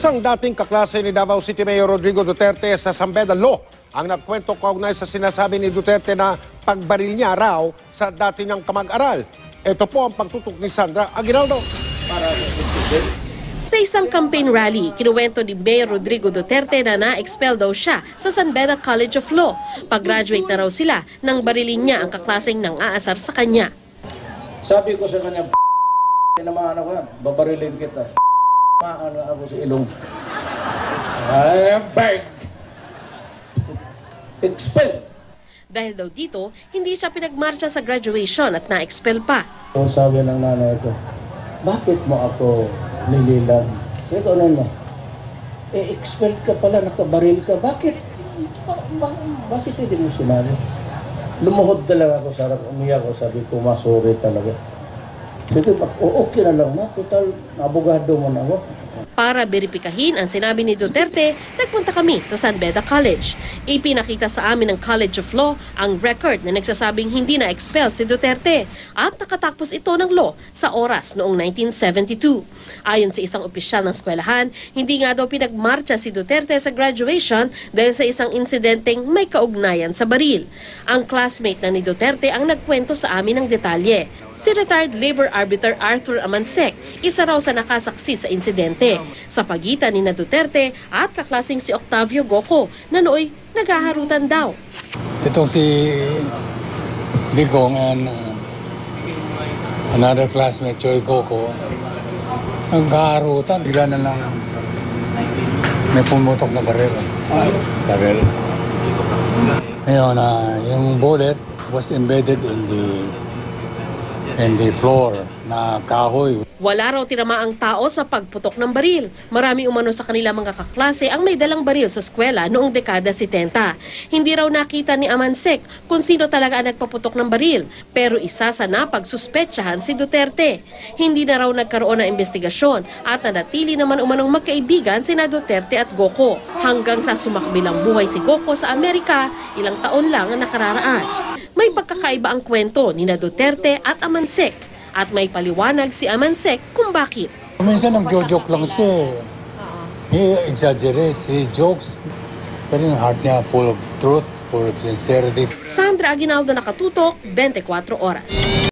Isang dating kaklase ni Davao City Mayor Rodrigo Duterte sa San Beda Law ang nagkwento kaugnay sa sinasabi ni Duterte na pagbaril niya raw sa dati niyang kamag-aral. Ito po ang pagtutok ni Sandra Aguinaldo. Sa isang campaign rally, kinuwento ni Mayor Rodrigo Duterte na na-expel daw siya sa San Beda College of Law. Pag-graduate na raw sila nang barilin niya ang kaklaseng nang aasar sa kanya. Sabi ko sa kanya, naman ako, babarilin kita. Maano ako sa ilong. I beg. Expel. Dahil daw dito, hindi siya pinagmarcha sa graduation at na-expel pa. So, sabi ng nanay ko, bakit mo ako nililag? Sabi ko, ano mo? Expel ka pala, nakabaril ka. Bakit? Bakit hindi mo sinabi? Lumuhod talaga ako, sarap, umiyak ako, sabi ko, masuri talaga. Sabi ko, okay na lang na, total, abogado mo na ako. Para beripikahin ang sinabi ni Duterte, nagpunta kami sa San Beda College. Ipinakita sa amin ng College of Law ang record na nagsasabing hindi na-expel si Duterte at nakatapos ito ng law sa oras noong 1972. Ayon sa isang opisyal ng eskwelahan, hindi nga daw pinagmarcha si Duterte sa graduation dahil sa isang insidenteng may kaugnayan sa baril. Ang classmate na ni Duterte ang nagkwento sa amin ng detalye. Si retired labor arbiter Arthur Amansek, isa raw sa nakasaksi sa insidente sa pagitan ni na Duterte at kaklaseng si Octavio Goco na nooy naghaharutan daw. Itong si Digong and another classmate, Joy Goco, naghaharutan, bigla na lang may pumutok na baril. Ngayon, yung bullet was embedded in the floor na kahoy. Wala raw tinamaang tao sa pagputok ng baril. Marami umano sa kanila mga kaklase ang may dalang baril sa eskwela noong dekada 70. Hindi raw nakita ni Amansek kung sino talaga ang nagpaputok ng baril, pero isa sa napagsuspetsahan si Duterte. Hindi na raw nagkaroon ng investigasyon at nanatili naman umanong magkaibigan sina Duterte at Goco. Hanggang sa sumakbilang buhay si Goco sa Amerika, ilang taon lang ang nakararaan. May pagkakaiba ang kwento ni na Duterte at Amansek at may paliwanag si Amansek kung bakit. Minsan nag-joke lang siya. He exaggerates, he jokes. Pero yung heart niya full of truth, full of sincerity. Sandra Aguinaldo, Nakatutok, 24 Oras.